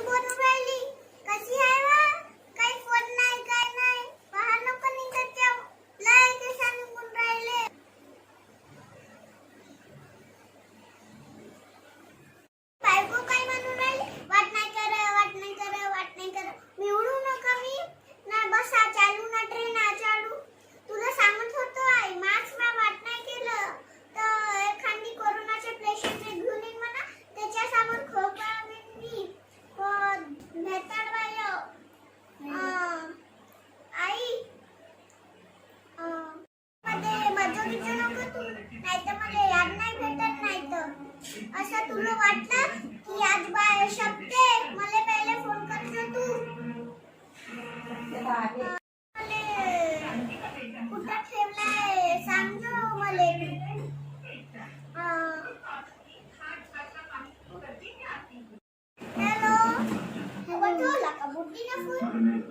बोलून राहिली? कशी आहे वा? काही फोन नाही, काय नाही. पहा नको निघत जाऊ. लय दिवसांनी निघून राहिले. बायको काय म्हणून राहिली? वाट नाही कर, वाट नाही कर, वाट नाही कर. मी उडू नका मी. ना बसा चालू ना ट्रेन चालू. तुला सांगत होतो आई, मास्क ना वाट नाही केलं तर एखादी कोरोनाचे पेशंट घेऊन येईन म्हणा. त्याच्यासमोर खोकला बिंदी भेटाड वायो. आई मध्ये मजुरीचं नको तू, नाही तर मला याद नाही भेटत. नाही तर असं तुला वाटलं की आज बाय शब्दे मला पहिले फोन करतो तू. कुठं ठेवलाय सांग ना मला. हॅलो, ठेवला का बुद्धीला फोन?